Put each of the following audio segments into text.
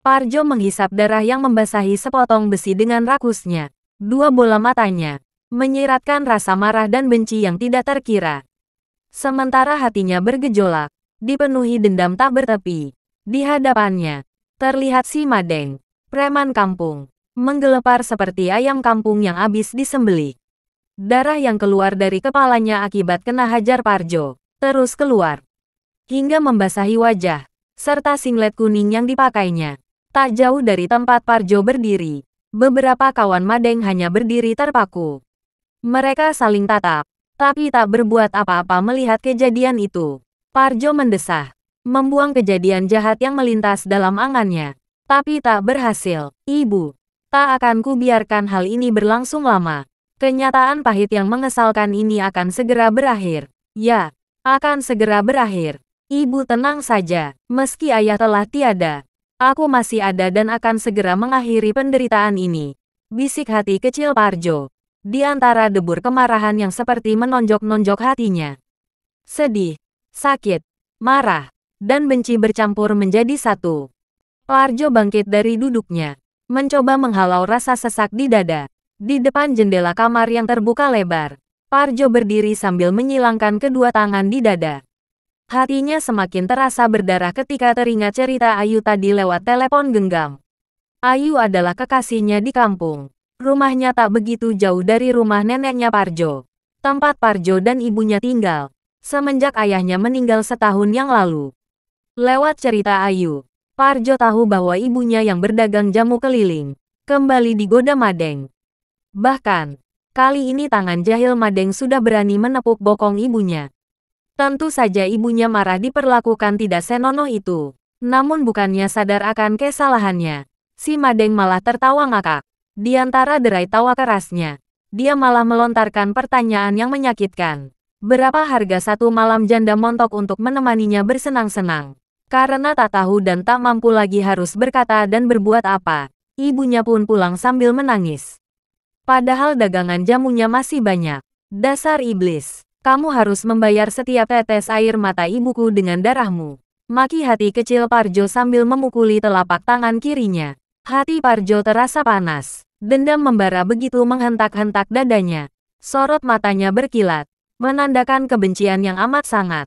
Parjo menghisap darah yang membasahi sepotong besi dengan rakusnya. Dua bola matanya menyiratkan rasa marah dan benci yang tidak terkira. Sementara hatinya bergejolak, dipenuhi dendam tak bertepi. Di hadapannya, terlihat si Madeng, preman kampung, menggelepar seperti ayam kampung yang habis disembelih. Darah yang keluar dari kepalanya akibat kena hajar Parjo, terus keluar, hingga membasahi wajah, serta singlet kuning yang dipakainya. Tak jauh dari tempat Parjo berdiri, beberapa kawan Madeng hanya berdiri terpaku. Mereka saling tatap, tapi tak berbuat apa-apa melihat kejadian itu. Parjo mendesah, membuang kejadian jahat yang melintas dalam angannya. Tapi tak berhasil. Ibu, tak akan kubiarkan hal ini berlangsung lama. Kenyataan pahit yang mengesalkan ini akan segera berakhir. Ya, akan segera berakhir. Ibu tenang saja, meski ayah telah tiada. Aku masih ada dan akan segera mengakhiri penderitaan ini. Bisik hati kecil Parjo. Di antara debur kemarahan yang seperti menonjok-nonjok hatinya. Sedih, sakit, marah, dan benci bercampur menjadi satu. Parjo bangkit dari duduknya, mencoba menghalau rasa sesak di dada. Di depan jendela kamar yang terbuka lebar, Parjo berdiri sambil menyilangkan kedua tangan di dada. Hatinya semakin terasa berdarah ketika teringat cerita Ayu tadi lewat telepon genggam. Ayu adalah kekasihnya di kampung. Rumahnya tak begitu jauh dari rumah neneknya Parjo, tempat Parjo dan ibunya tinggal, semenjak ayahnya meninggal setahun yang lalu. Lewat cerita Ayu, Parjo tahu bahwa ibunya yang berdagang jamu keliling, kembali digoda Madeng. Bahkan, kali ini tangan jahil Madeng sudah berani menepuk bokong ibunya. Tentu saja ibunya marah diperlakukan tidak senonoh itu. Namun bukannya sadar akan kesalahannya, si Madeng malah tertawa ngakak. Di antara derai tawa kerasnya, dia malah melontarkan pertanyaan yang menyakitkan. Berapa harga satu malam janda montok untuk menemaninya bersenang-senang? Karena tak tahu dan tak mampu lagi harus berkata dan berbuat apa, ibunya pun pulang sambil menangis. Padahal dagangan jamunya masih banyak. Dasar iblis. Kamu harus membayar setiap tetes air mata ibuku dengan darahmu. Maki hati kecil Parjo sambil memukuli telapak tangan kirinya. Hati Parjo terasa panas. Dendam membara begitu menghentak-hentak dadanya. Sorot matanya berkilat, menandakan kebencian yang amat sangat.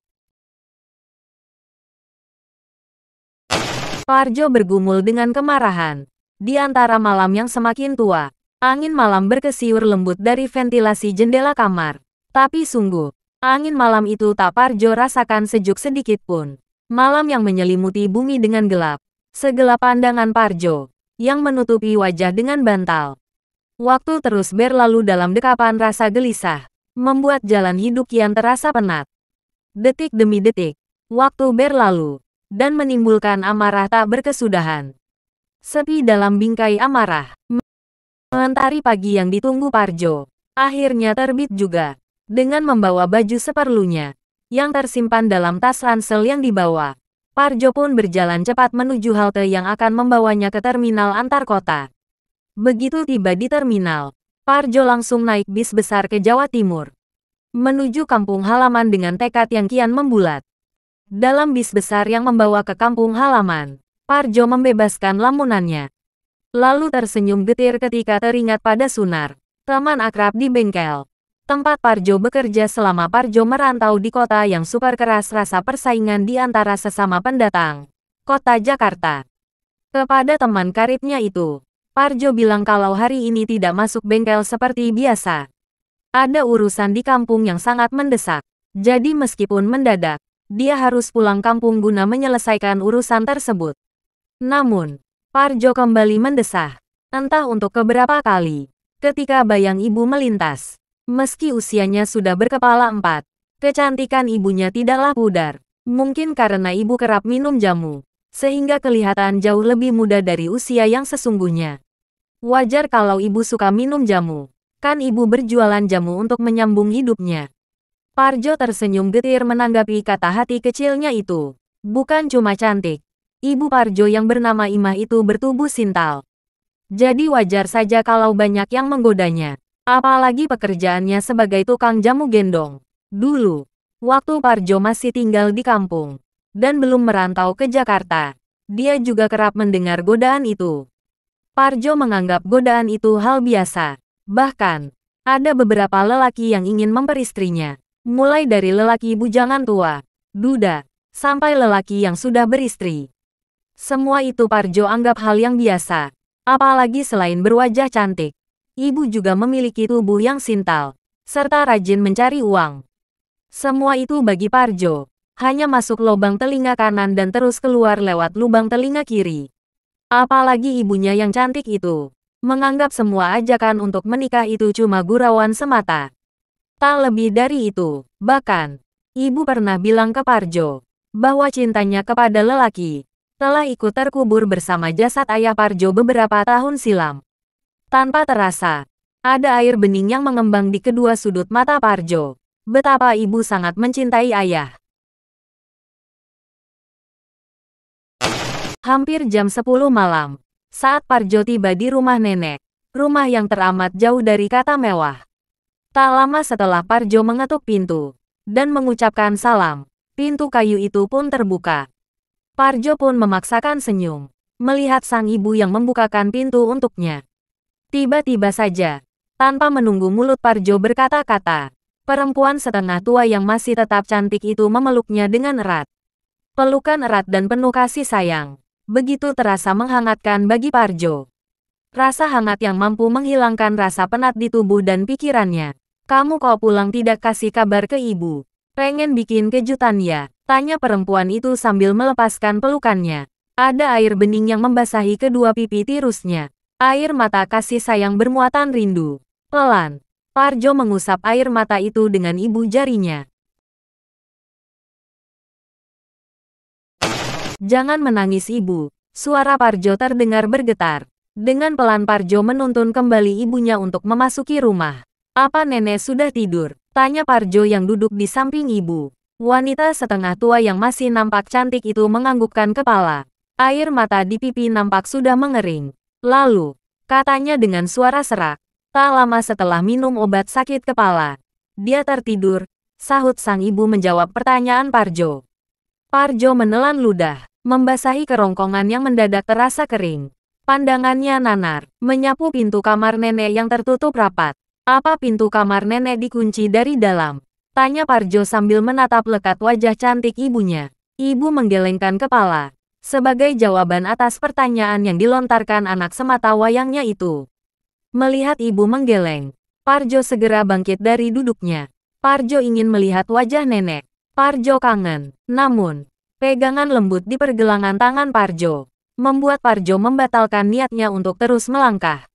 Parjo bergumul dengan kemarahan. Di antara malam yang semakin tua, angin malam berkesiur lembut dari ventilasi jendela kamar. Tapi sungguh, angin malam itu tak Parjo rasakan sejuk sedikit pun. Malam yang menyelimuti bumi dengan gelap. Segelap pandangan Parjo, yang menutupi wajah dengan bantal. Waktu terus berlalu dalam dekapan rasa gelisah, membuat jalan hidup kian terasa penat. Detik demi detik, waktu berlalu, dan menimbulkan amarah tak berkesudahan. Sepi dalam bingkai amarah, mentari pagi yang ditunggu Parjo, akhirnya terbit juga. Dengan membawa baju seperlunya, yang tersimpan dalam tas ransel yang dibawa, Parjo pun berjalan cepat menuju halte yang akan membawanya ke terminal antar kota. Begitu tiba di terminal, Parjo langsung naik bis besar ke Jawa Timur, menuju kampung halaman dengan tekad yang kian membulat. Dalam bis besar yang membawa ke kampung halaman, Parjo membebaskan lamunannya. Lalu tersenyum getir ketika teringat pada Sunar, teman akrab di bengkel. Tempat Parjo bekerja selama Parjo merantau di kota yang super keras rasa persaingan di antara sesama pendatang, kota Jakarta. Kepada teman karibnya itu, Parjo bilang kalau hari ini tidak masuk bengkel seperti biasa. Ada urusan di kampung yang sangat mendesak, jadi meskipun mendadak, dia harus pulang kampung guna menyelesaikan urusan tersebut. Namun, Parjo kembali mendesah, entah untuk keberapa kali, ketika bayang ibu melintas. Meski usianya sudah berkepala 4, kecantikan ibunya tidaklah pudar. Mungkin karena ibu kerap minum jamu, sehingga kelihatan jauh lebih muda dari usia yang sesungguhnya. Wajar kalau ibu suka minum jamu, kan ibu berjualan jamu untuk menyambung hidupnya. Parjo tersenyum getir menanggapi kata hati kecilnya itu. Bukan cuma cantik, ibu Parjo yang bernama Imah itu bertubuh sintal. Jadi wajar saja kalau banyak yang menggodanya. Apalagi pekerjaannya sebagai tukang jamu gendong. Dulu, waktu Parjo masih tinggal di kampung, dan belum merantau ke Jakarta, Dia juga kerap mendengar godaan itu. Parjo menganggap godaan itu hal biasa. Bahkan, ada beberapa lelaki yang ingin memperistrinya. Mulai dari lelaki bujangan tua, duda, sampai lelaki yang sudah beristri. Semua itu Parjo anggap hal yang biasa. Apalagi selain berwajah cantik, ibu juga memiliki tubuh yang sintal, serta rajin mencari uang. Semua itu bagi Parjo hanya masuk lubang telinga kanan dan terus keluar lewat lubang telinga kiri. Apalagi ibunya yang cantik itu menganggap semua ajakan untuk menikah itu cuma gurauan semata. Tak lebih dari itu, bahkan ibu pernah bilang ke Parjo bahwa cintanya kepada lelaki telah ikut terkubur bersama jasad ayah Parjo beberapa tahun silam. Tanpa terasa, ada air bening yang mengembang di kedua sudut mata Parjo. Betapa ibu sangat mencintai ayah. Hampir jam 10 malam, saat Parjo tiba di rumah nenek, rumah yang teramat jauh dari kata mewah. Tak lama setelah Parjo mengetuk pintu dan mengucapkan salam, pintu kayu itu pun terbuka. Parjo pun memaksakan senyum, melihat sang ibu yang membukakan pintu untuknya. Tiba-tiba saja, tanpa menunggu mulut Parjo berkata-kata, perempuan setengah tua yang masih tetap cantik itu memeluknya dengan erat. Pelukan erat dan penuh kasih sayang begitu terasa menghangatkan bagi Parjo. Rasa hangat yang mampu menghilangkan rasa penat di tubuh dan pikirannya. Kamu kok pulang tidak kasih kabar ke ibu? Pengen bikin kejutan ya? Tanya perempuan itu sambil melepaskan pelukannya. Ada air bening yang membasahi kedua pipi tirusnya. Air mata kasih sayang bermuatan rindu. Pelan, Parjo mengusap air mata itu dengan ibu jarinya. Jangan menangis ibu, suara Parjo terdengar bergetar. Dengan pelan Parjo menuntun kembali ibunya untuk memasuki rumah. Apa nenek sudah tidur? Tanya Parjo yang duduk di samping ibu. Wanita setengah tua yang masih nampak cantik itu menganggukkan kepala. Air mata di pipi nampak sudah mengering. Lalu, katanya dengan suara serak, tak lama setelah minum obat sakit kepala. Dia tertidur, sahut sang ibu menjawab pertanyaan Parjo. Parjo menelan ludah, membasahi kerongkongan yang mendadak terasa kering. Pandangannya nanar, menyapu pintu kamar nenek yang tertutup rapat. Apa pintu kamar nenek dikunci dari dalam? Tanya Parjo sambil menatap lekat wajah cantik ibunya. Ibu menggelengkan kepala, sebagai jawaban atas pertanyaan yang dilontarkan anak semata wayangnya itu. Melihat ibu menggeleng, Parjo segera bangkit dari duduknya. Parjo ingin melihat wajah nenek. Parjo kangen, namun, pegangan lembut di pergelangan tangan Parjo membuat Parjo membatalkan niatnya untuk terus melangkah.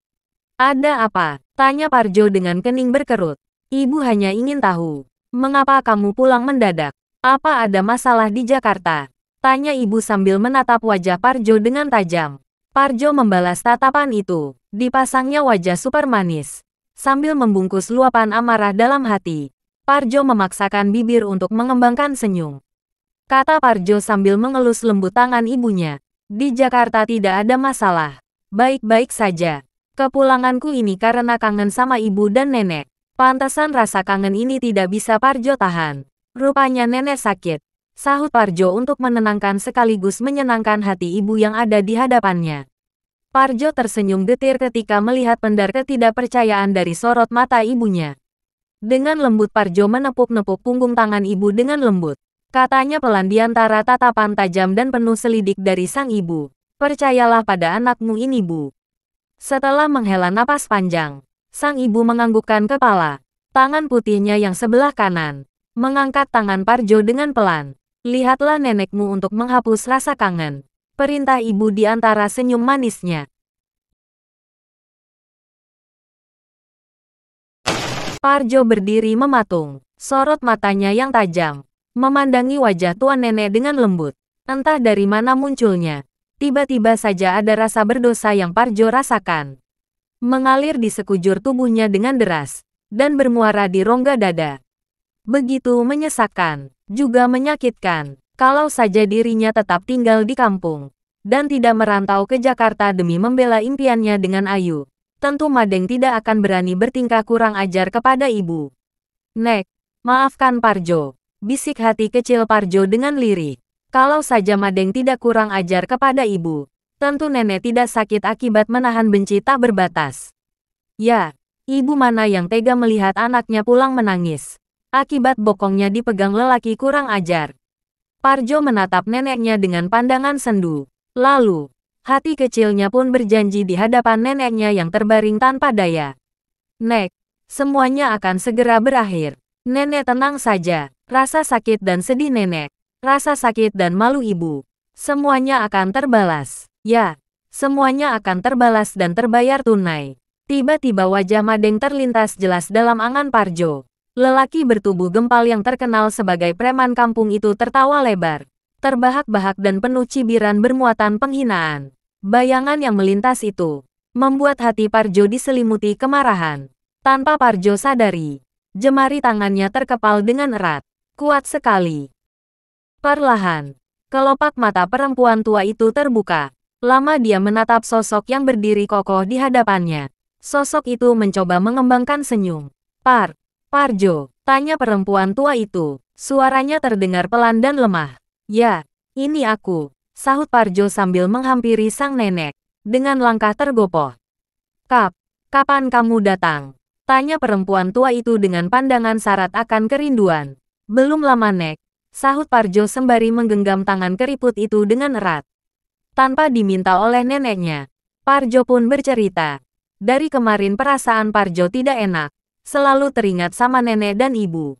Ada apa? Tanya Parjo dengan kening berkerut. Ibu hanya ingin tahu, mengapa kamu pulang mendadak? Apa ada masalah di Jakarta? Tanya ibu sambil menatap wajah Parjo dengan tajam. Parjo membalas tatapan itu, dipasangnya wajah super manis. Sambil membungkus luapan amarah dalam hati, Parjo memaksakan bibir untuk mengembangkan senyum. Kata Parjo sambil mengelus lembut tangan ibunya. Di Jakarta tidak ada masalah. Baik-baik saja. Kepulanganku ini karena kangen sama ibu dan nenek. Pantesan rasa kangen ini tidak bisa Parjo tahan. Rupanya nenek sakit. Sahut Parjo untuk menenangkan sekaligus menyenangkan hati ibu yang ada di hadapannya. Parjo tersenyum getir ketika melihat pendar ketidakpercayaan dari sorot mata ibunya. Dengan lembut Parjo menepuk-nepuk punggung tangan ibu dengan lembut. Katanya pelan di antara tatapan tajam dan penuh selidik dari sang ibu. Percayalah pada anakmu ini, Bu. Setelah menghela napas panjang, sang ibu menganggukkan kepala. Tangan putihnya yang sebelah kanan mengangkat tangan Parjo dengan pelan. Lihatlah nenekmu untuk menghapus rasa kangen. Perintah ibu di antara senyum manisnya. Parjo berdiri mematung, sorot matanya yang tajam, memandangi wajah tuan nenek dengan lembut. Entah dari mana munculnya, tiba-tiba saja ada rasa berdosa yang Parjo rasakan. Mengalir di sekujur tubuhnya dengan deras, dan bermuara di rongga dada. Begitu menyesakkan, juga menyakitkan, kalau saja dirinya tetap tinggal di kampung, dan tidak merantau ke Jakarta demi membela impiannya dengan Ayu. Tentu Madeng tidak akan berani bertingkah kurang ajar kepada ibu. Nek, maafkan Parjo, bisik hati kecil Parjo dengan lirih. Kalau saja Madeng tidak kurang ajar kepada ibu, tentu nenek tidak sakit akibat menahan benci tak berbatas. Ya, ibu mana yang tega melihat anaknya pulang menangis akibat bokongnya dipegang lelaki kurang ajar. Parjo menatap neneknya dengan pandangan sendu. Lalu, hati kecilnya pun berjanji di hadapan neneknya yang terbaring tanpa daya. Nek, semuanya akan segera berakhir. Nenek tenang saja, rasa sakit dan sedih nenek. Rasa sakit dan malu ibu. Semuanya akan terbalas. Ya, semuanya akan terbalas dan terbayar tunai. Tiba-tiba wajah Madeng terlintas jelas dalam angan Parjo. Lelaki bertubuh gempal yang terkenal sebagai preman kampung itu tertawa lebar. Terbahak-bahak dan penuh cibiran bermuatan penghinaan. Bayangan yang melintas itu membuat hati Parjo diselimuti kemarahan. Tanpa Parjo sadari, jemari tangannya terkepal dengan erat. Kuat sekali. Perlahan, kelopak mata perempuan tua itu terbuka. Lama dia menatap sosok yang berdiri kokoh di hadapannya. Sosok itu mencoba mengembangkan senyum. Parjo, tanya perempuan tua itu. Suaranya terdengar pelan dan lemah. Ya, ini aku, sahut Parjo sambil menghampiri sang nenek. Dengan langkah tergopoh. Kapan kamu datang? Tanya perempuan tua itu dengan pandangan syarat akan kerinduan. Belum lama Nek, sahut Parjo sembari menggenggam tangan keriput itu dengan erat. Tanpa diminta oleh neneknya, Parjo pun bercerita. Dari kemarin perasaan Parjo tidak enak, selalu teringat sama nenek dan ibu.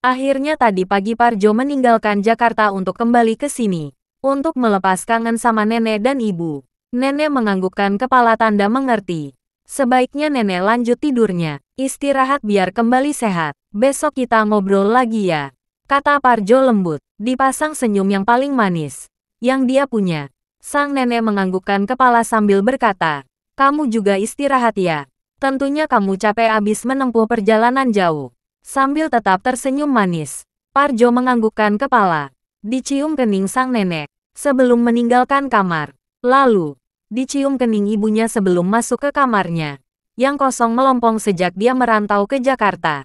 Akhirnya tadi pagi Parjo meninggalkan Jakarta untuk kembali ke sini, untuk melepas kangen sama nenek dan ibu. Nenek menganggukkan kepala tanda mengerti. Sebaiknya nenek lanjut tidurnya, istirahat biar kembali sehat. Besok kita ngobrol lagi ya, kata Parjo lembut, dipasang senyum yang paling manis yang dia punya. Sang nenek menganggukkan kepala sambil berkata, kamu juga istirahat ya. Tentunya kamu capek abis menempuh perjalanan jauh. Sambil tetap tersenyum manis, Parjo menganggukkan kepala. Dicium kening sang nenek sebelum meninggalkan kamar. Lalu, dicium kening ibunya sebelum masuk ke kamarnya, yang kosong melompong sejak dia merantau ke Jakarta.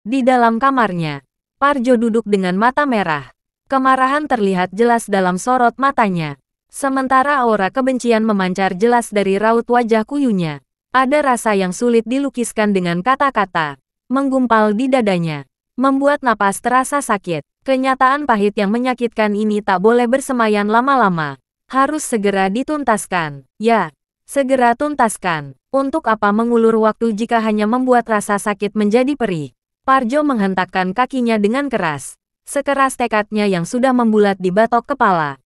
Di dalam kamarnya, Parjo duduk dengan mata merah. Kemarahan terlihat jelas dalam sorot matanya. Sementara aura kebencian memancar jelas dari raut wajah kuyunya. Ada rasa yang sulit dilukiskan dengan kata-kata. Menggumpal di dadanya, membuat napas terasa sakit. Kenyataan pahit yang menyakitkan ini tak boleh bersemayan lama-lama. Harus segera dituntaskan. Ya, segera tuntaskan. Untuk apa mengulur waktu jika hanya membuat rasa sakit menjadi perih? Parjo menghentakkan kakinya dengan keras. Sekeras tekadnya yang sudah membulat di batok kepala.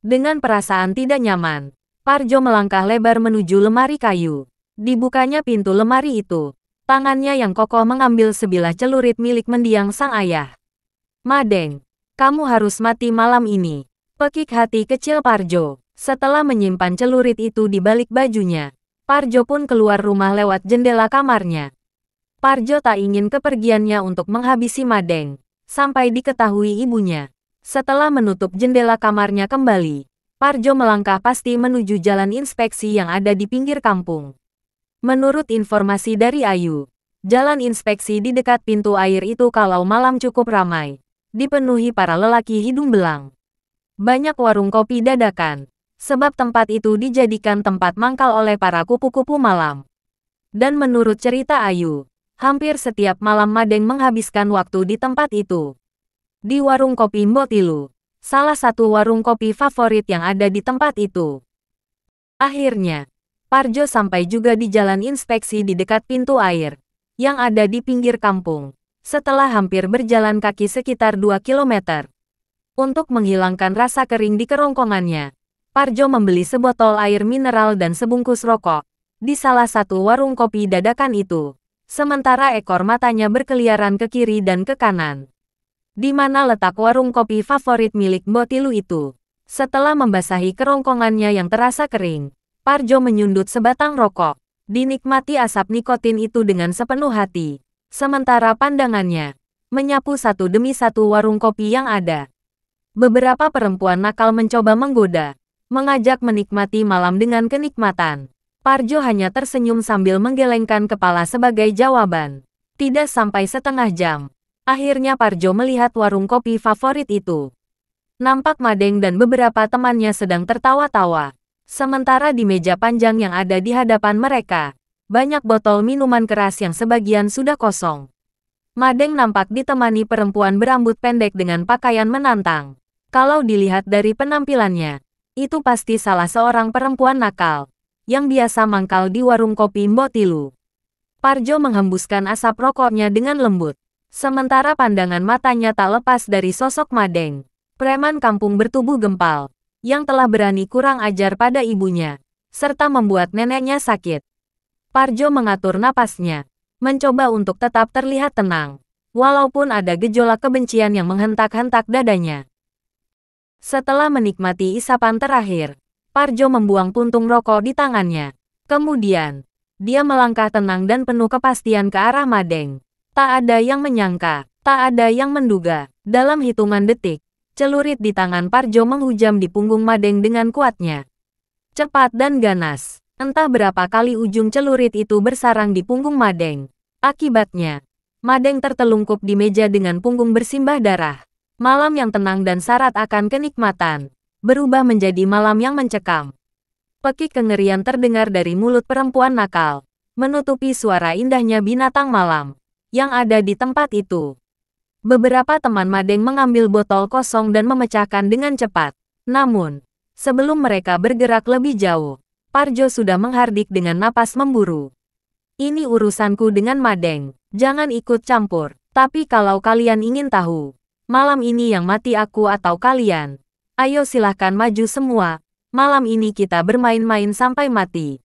Dengan perasaan tidak nyaman, Parjo melangkah lebar menuju lemari kayu. Dibukanya pintu lemari itu. Tangannya yang kokoh mengambil sebilah celurit milik mendiang sang ayah. Madeng, kamu harus mati malam ini. Pekik hati kecil Parjo. Setelah menyimpan celurit itu di balik bajunya, Parjo pun keluar rumah lewat jendela kamarnya. Parjo tak ingin kepergiannya untuk menghabisi Madeng, sampai diketahui ibunya. Setelah menutup jendela kamarnya kembali, Parjo melangkah pasti menuju jalan inspeksi yang ada di pinggir kampung. Menurut informasi dari Ayu, jalan inspeksi di dekat pintu air itu kalau malam cukup ramai, dipenuhi para lelaki hidung belang. Banyak warung kopi dadakan, sebab tempat itu dijadikan tempat mangkal oleh para kupu-kupu malam. Dan menurut cerita Ayu, hampir setiap malam Madeng menghabiskan waktu di tempat itu. Di warung kopi Mbotilu, salah satu warung kopi favorit yang ada di tempat itu. Akhirnya, Parjo sampai juga di jalan inspeksi di dekat pintu air, yang ada di pinggir kampung, setelah hampir berjalan kaki sekitar 2 kilometer. Untuk menghilangkan rasa kering di kerongkongannya, Parjo membeli sebotol air mineral dan sebungkus rokok, di salah satu warung kopi dadakan itu. Sementara ekor matanya berkeliaran ke kiri dan ke kanan. Di mana letak warung kopi favorit milik Mbotilu itu. Setelah membasahi kerongkongannya yang terasa kering, Parjo menyundut sebatang rokok. Dinikmati asap nikotin itu dengan sepenuh hati. Sementara pandangannya menyapu satu demi satu warung kopi yang ada. Beberapa perempuan nakal mencoba menggoda, mengajak menikmati malam dengan kenikmatan. Parjo hanya tersenyum sambil menggelengkan kepala sebagai jawaban. Tidak sampai setengah jam, Akhirnya Parjo melihat warung kopi favorit itu. Nampak Madeng dan beberapa temannya sedang tertawa-tawa. Sementara di meja panjang yang ada di hadapan mereka, banyak botol minuman keras yang sebagian sudah kosong. Madeng nampak ditemani perempuan berambut pendek dengan pakaian menantang. Kalau dilihat dari penampilannya, itu pasti salah seorang perempuan nakal yang biasa mangkal di warung kopi Mbok Tilu. Parjo menghembuskan asap rokoknya dengan lembut. Sementara pandangan matanya tak lepas dari sosok Madeng, preman kampung bertubuh gempal, yang telah berani kurang ajar pada ibunya, serta membuat neneknya sakit. Parjo mengatur napasnya, mencoba untuk tetap terlihat tenang, walaupun ada gejolak kebencian yang menghentak-hentak dadanya. Setelah menikmati isapan terakhir, Parjo membuang puntung rokok di tangannya. Kemudian, dia melangkah tenang dan penuh kepastian ke arah Madeng. Tak ada yang menyangka, tak ada yang menduga. Dalam hitungan detik, celurit di tangan Parjo menghujam di punggung Madeng dengan kuatnya. Cepat dan ganas, entah berapa kali ujung celurit itu bersarang di punggung Madeng. Akibatnya, Madeng tertelungkup di meja dengan punggung bersimbah darah. Malam yang tenang dan syarat akan kenikmatan, berubah menjadi malam yang mencekam. Pekik kengerian terdengar dari mulut perempuan nakal, menutupi suara indahnya binatang malam yang ada di tempat itu. Beberapa teman Madeng mengambil botol kosong dan memecahkan dengan cepat. Namun, sebelum mereka bergerak lebih jauh, Parjo sudah menghardik dengan napas memburu. Ini urusanku dengan Madeng, jangan ikut campur. Tapi kalau kalian ingin tahu, malam ini yang mati aku atau kalian, ayo silahkan maju semua, malam ini kita bermain-main sampai mati.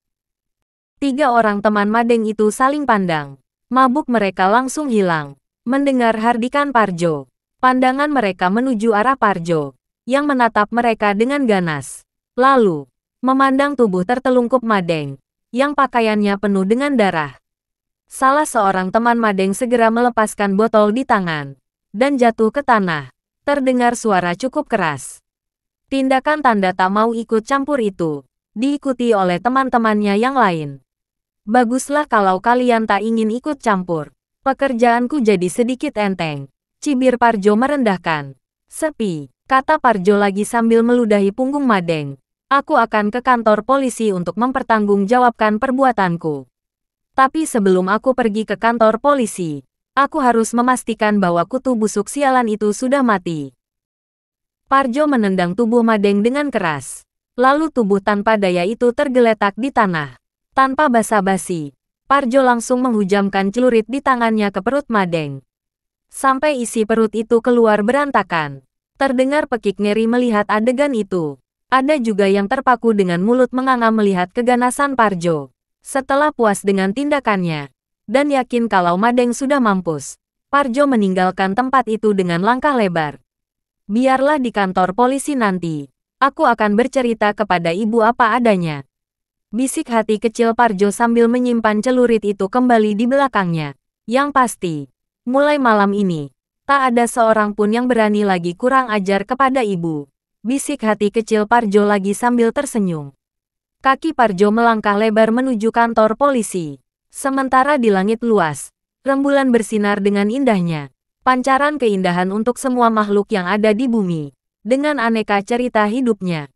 3 orang teman Madeng itu saling pandang, mabuk mereka langsung hilang. Mendengar hardikan Parjo, pandangan mereka menuju arah Parjo, yang menatap mereka dengan ganas. Lalu, memandang tubuh tertelungkup Madeng, yang pakaiannya penuh dengan darah. Salah seorang teman Madeng segera melepaskan botol di tangan, dan jatuh ke tanah. Terdengar suara cukup keras. Tindakan tanda tak mau ikut campur itu, diikuti oleh teman-temannya yang lain. Baguslah kalau kalian tak ingin ikut campur. Pekerjaanku jadi sedikit enteng. Cibir Parjo merendahkan. Sepi, kata Parjo lagi sambil meludahi punggung Madeng. Aku akan ke kantor polisi untuk mempertanggungjawabkan perbuatanku. Tapi sebelum aku pergi ke kantor polisi, aku harus memastikan bahwa kutu busuk sialan itu sudah mati. Parjo menendang tubuh Madeng dengan keras. Lalu tubuh tanpa daya itu tergeletak di tanah. Tanpa basa-basi, Parjo langsung menghujamkan celurit di tangannya ke perut Madeng. Sampai isi perut itu keluar berantakan. Terdengar pekik ngeri melihat adegan itu. Ada juga yang terpaku dengan mulut menganga melihat keganasan Parjo. Setelah puas dengan tindakannya, dan yakin kalau Madeng sudah mampus, Parjo meninggalkan tempat itu dengan langkah lebar. Biarlah di kantor polisi nanti, aku akan bercerita kepada ibu apa adanya. Bisik hati kecil Parjo sambil menyimpan celurit itu kembali di belakangnya. Yang pasti, mulai malam ini, tak ada seorang pun yang berani lagi kurang ajar kepada ibu. Bisik hati kecil Parjo lagi sambil tersenyum. Kaki Parjo melangkah lebar menuju kantor polisi. Sementara di langit luas, rembulan bersinar dengan indahnya. Pancaran keindahan untuk semua makhluk yang ada di bumi. Dengan aneka cerita hidupnya.